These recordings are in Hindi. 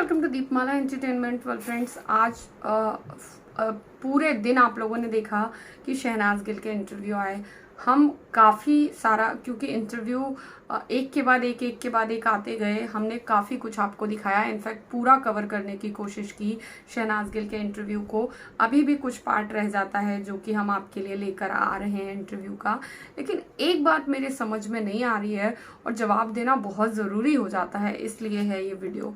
Welcome to Deepmala entertainment. Well friends, आज पूरे दिन आप लोगों ने देखा कि शहनाज गिल के इंटरव्यू आए। हम काफ़ी सारा, क्योंकि इंटरव्यू एक के बाद एक आते गए, हमने काफ़ी कुछ आपको दिखाया। इनफैक्ट पूरा कवर करने की कोशिश की शहनाज गिल के इंटरव्यू को। अभी भी कुछ पार्ट रह जाता है जो कि हम आपके लिए लेकर आ रहे हैं इंटरव्यू का। लेकिन एक बात मेरे समझ में नहीं आ रही है और जवाब देना बहुत ज़रूरी हो जाता है, इसलिए है ये वीडियो।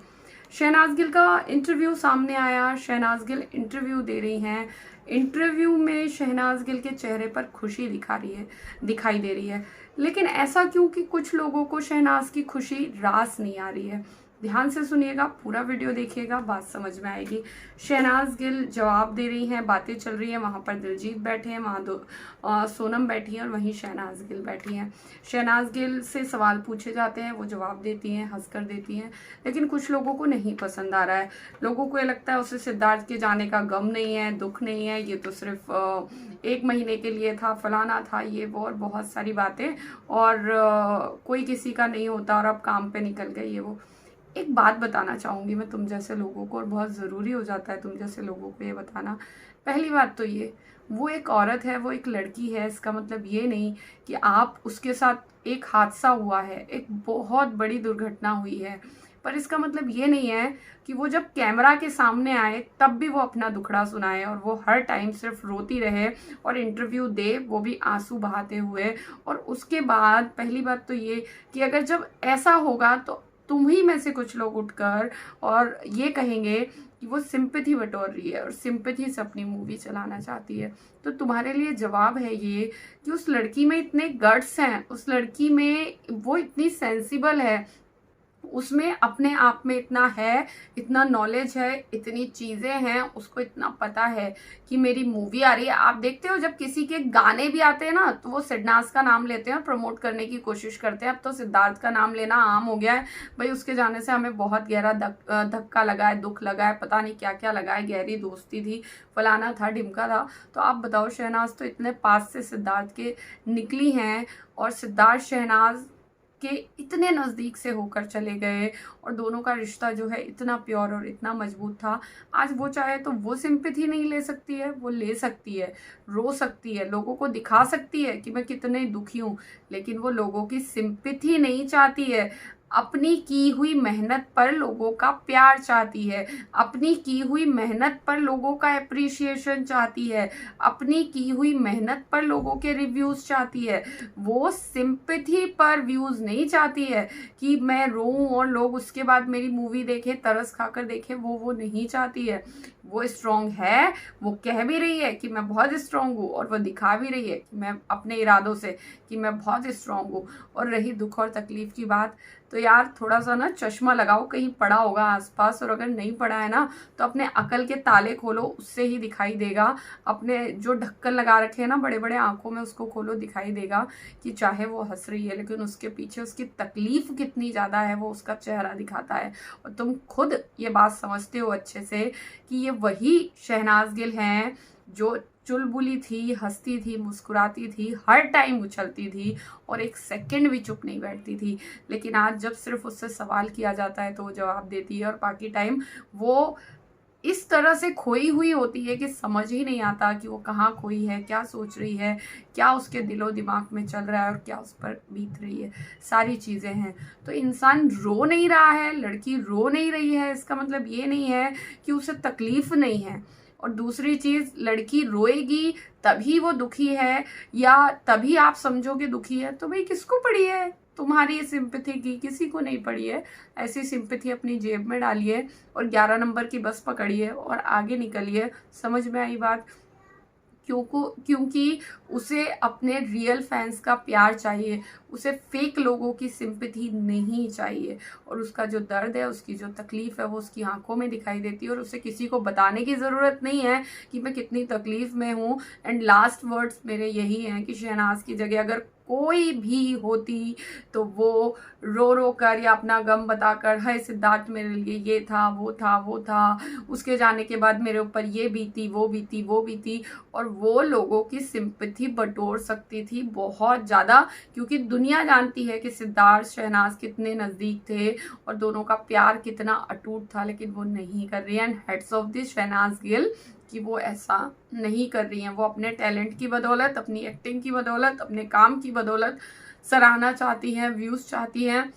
शहनाज गिल का इंटरव्यू सामने आया। शहनाज गिल इंटरव्यू दे रही हैं। इंटरव्यू में शहनाज गिल के चेहरे पर खुशी दिखाई दे रही है। लेकिन ऐसा क्यों कि कुछ लोगों को शहनाज की खुशी रास नहीं आ रही है। ध्यान से सुनिएगा, पूरा वीडियो देखिएगा, बात समझ में आएगी। शहनाज गिल जवाब दे रही हैं, बातें चल रही हैं। वहाँ पर दिलजीत बैठे हैं, वहाँ सोनम बैठी हैं और वहीं शहनाज गिल बैठी हैं। शहनाज गिल से सवाल पूछे जाते हैं, वो जवाब देती हैं, हंसकर देती हैं। लेकिन कुछ लोगों को नहीं पसंद आ रहा है। लोगों को ये लगता है उसे सिद्धार्थ के जाने का गम नहीं है, दुख नहीं है, ये तो सिर्फ एक महीने के लिए था, फलाना था, ये वो और बहुत सारी बातें। और कोई किसी का नहीं होता और अब काम पे निकल गए, ये वो। एक बात बताना चाहूँगी मैं तुम जैसे लोगों को, और बहुत ज़रूरी हो जाता है तुम जैसे लोगों को ये बताना। पहली बात तो ये, वो एक औरत है, वो एक लड़की है। इसका मतलब ये नहीं कि आप उसके साथ एक हादसा हुआ है, एक बहुत बड़ी दुर्घटना हुई है, पर इसका मतलब ये नहीं है कि वो जब कैमरा के सामने आए तब भी वो अपना दुखड़ा सुनाए और वो हर टाइम सिर्फ रोती रहे और इंटरव्यू दे, वो भी आंसू बहाते हुए। और उसके बाद पहली बात तो ये कि अगर जब ऐसा होगा तो तुम ही में से कुछ लोग उठकर और ये कहेंगे कि वो सिंपैथी बटोर रही है और सिंपैथी से अपनी मूवी चलाना चाहती है। तो तुम्हारे लिए जवाब है ये कि उस लड़की में इतने गट्स हैं, उस लड़की में वो इतनी सेंसिबल है, उसमें अपने आप में इतना है, इतना नॉलेज है, इतनी चीज़ें हैं, उसको इतना पता है कि मेरी मूवी आ रही है। आप देखते हो जब किसी के गाने भी आते हैं ना, तो वो सिद्धनाज का नाम लेते हैं और प्रमोट करने की कोशिश करते हैं। अब तो सिद्धार्थ का नाम लेना आम हो गया है भाई। उसके जाने से हमें बहुत गहरा धक्का लगा है, दुख लगा है, पता नहीं क्या क्या लगा है, गहरी दोस्ती थी, फलाना था, ढिमका था। तो आप बताओ, शहनाज तो इतने पास से सिद्धार्थ के निकली हैं और सिद्धार्थ शहनाज के इतने नज़दीक से होकर चले गए और दोनों का रिश्ता जो है इतना प्योर और इतना मजबूत था। आज वो चाहे तो वो सिंपैथी नहीं ले सकती है, वो ले सकती है, रो सकती है, लोगों को दिखा सकती है कि मैं कितने दुखी हूँ, लेकिन वो लोगों की सिंपैथी नहीं चाहती है। अपनी की हुई मेहनत पर लोगों का प्यार चाहती है, अपनी की हुई मेहनत पर लोगों का एप्रिसिएशन चाहती है, अपनी की हुई मेहनत पर लोगों के रिव्यूज चाहती है। वो सिंपैथी पर व्यूज नहीं चाहती है कि मैं रोऊं और लोग उसके बाद मेरी मूवी देखें, तरस खाकर देखें, वो नहीं चाहती है। वो स्ट्रांग है, वो कह भी रही है कि मैं बहुत स्ट्रांग हूँ और वो दिखा भी रही है कि मैं अपने इरादों से कि मैं बहुत स्ट्रांग हूँ। और रही दुख और तकलीफ की बात, तो यार थोड़ा सा ना चश्मा लगाओ, कहीं पड़ा होगा आसपास, और अगर नहीं पड़ा है ना तो अपने अकल के ताले खोलो, उससे ही दिखाई देगा। अपने जो ढक्कन लगा रखे हैं ना बड़े बड़े आंखों में, उसको खोलो, दिखाई देगा कि चाहे वो हंस रही है लेकिन उसके पीछे उसकी तकलीफ कितनी ज़्यादा है, वो उसका चेहरा दिखाता है। और तुम खुद ये बात समझते हो अच्छे से कि ये वही शहनाज गिल हैं जो चुलबुली थी, हंसती थी, मुस्कुराती थी, हर टाइम उछलती थी और एक सेकंड भी चुप नहीं बैठती थी। लेकिन आज जब सिर्फ उससे सवाल किया जाता है तो वो जवाब देती है और बाकी टाइम वो इस तरह से खोई हुई होती है कि समझ ही नहीं आता कि वो कहाँ खोई है, क्या सोच रही है, क्या उसके दिलो दिमाग में चल रहा है और क्या उस पर बीत रही है। सारी चीज़ें हैं। तो इंसान रो नहीं रहा है, लड़की रो नहीं रही है, इसका मतलब ये नहीं है कि उसे तकलीफ नहीं है। और दूसरी चीज़, लड़की रोएगी तभी वो दुखी है या तभी आप समझोगे दुखी है, तो भाई किसको पड़ी है तुम्हारी सिंपैथी की? किसी को नहीं पड़ी है। ऐसी सिंपैथी अपनी जेब में डालिए और 11 नंबर की बस पकड़िए और आगे निकलिए। समझ में आई बात? क्योंकि उसे अपने रियल फैंस का प्यार चाहिए, उसे फेक लोगों की सिंपैथी नहीं चाहिए। और उसका जो दर्द है, उसकी जो तकलीफ है, वो उसकी आंखों में दिखाई देती है और उसे किसी को बताने की ज़रूरत नहीं है कि मैं कितनी तकलीफ में हूँ। एंड लास्ट वर्ड्स मेरे यही हैं कि शहनाज की जगह अगर कोई भी होती तो वो रो रो कर या अपना गम बताकर, हाय सिद्धार्थ मेरे लिए ये था वो था वो था, उसके जाने के बाद मेरे ऊपर ये बीती वो बीती वो बीती, और वो लोगों की सिंपैथी बटोर सकती थी बहुत ज़्यादा, क्योंकि दुनिया जानती है कि सिद्धार्थ शहनाज कितने नज़दीक थे और दोनों का प्यार कितना अटूट था। लेकिन वो नहीं कर रही है, and heads of this Shehnaaz Gill कि वो ऐसा नहीं कर रही हैं। वो अपने टैलेंट की बदौलत, अपनी एक्टिंग की बदौलत, अपने काम की बदौलत सराहना चाहती हैं, व्यूज़ चाहती हैं,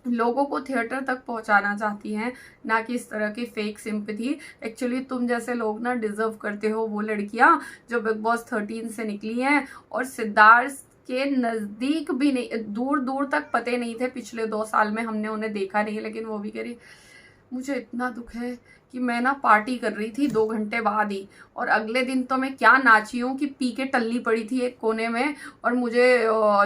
लोगों को थिएटर तक पहुंचाना चाहती हैं, ना कि इस तरह की फेक सिंपैथी। एक्चुअली तुम जैसे लोग ना डिजर्व करते हो वो लड़कियां जो बिग बॉस 13 से निकली हैं और सिद्धार्थ के नज़दीक भी नहीं, दूर दूर तक पते नहीं थे। पिछले 2 साल में हमने उन्हें देखा नहीं, लेकिन वो भी करी। मुझे इतना दुख है कि मैं ना पार्टी कर रही थी 2 घंटे बाद ही, और अगले दिन तो मैं क्या नाची हूँ कि पी के टल्ली पड़ी थी एक कोने में, और मुझे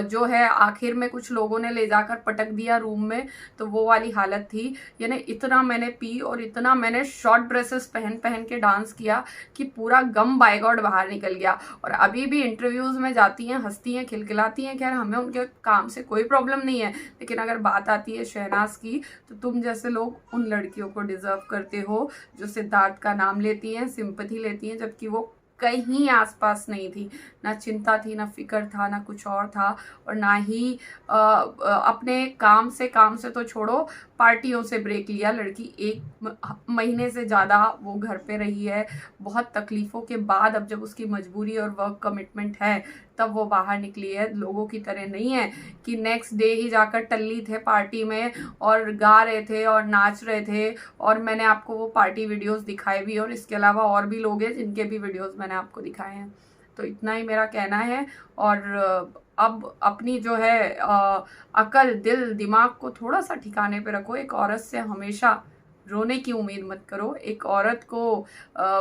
जो है आखिर में कुछ लोगों ने ले जाकर पटक दिया रूम में, तो वो वाली हालत थी। यानी इतना मैंने पी और इतना मैंने शॉर्ट ड्रेसेस पहन पहन के डांस किया कि पूरा गम बाय गॉड बाहर निकल गया। और अभी भी इंटरव्यूज़ में जाती हैं, हंसती हैं, खिलखिलाती हैं। खैर हमें उनके काम से कोई प्रॉब्लम नहीं है, लेकिन अगर बात आती है शहनाज की तो तुम जैसे लोग उन लड़कियों को डिजर्व करते हो जो सिद्धार्थ का नाम लेती हैं, सिंपैथी लेती हैं, जबकि वो कहीं आसपास नहीं थी। ना चिंता थी, ना फिक्र था, ना कुछ और था, और ना ही अपने काम से तो छोड़ो, पार्टियों से ब्रेक लिया। लड़की 1 महीने से ज़्यादा वो घर पे रही है, बहुत तकलीफ़ों के बाद। अब जब उसकी मजबूरी और वर्क कमिटमेंट है तब वो बाहर निकली है। लोगों की तरह नहीं है कि नेक्स्ट डे ही जाकर टल्ली थे पार्टी में और गा रहे थे और नाच रहे थे, और मैंने आपको वो पार्टी वीडियोस दिखाए भी, और इसके अलावा और भी लोग हैं जिनके भी वीडियोस मैंने आपको दिखाए हैं। तो इतना ही मेरा कहना है। और अब अपनी जो है अकल, दिल, दिमाग को थोड़ा सा ठिकाने पे रखो। एक औरत से हमेशा रोने की उम्मीद मत करो। एक औरत को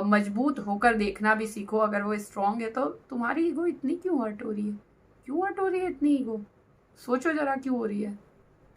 मजबूत होकर देखना भी सीखो। अगर वो स्ट्रांग है तो तुम्हारी ईगो इतनी क्यों हर्ट हो रही है? क्यों हर्ट हो रही है इतनी ईगो? सोचो जरा क्यों हो रही है।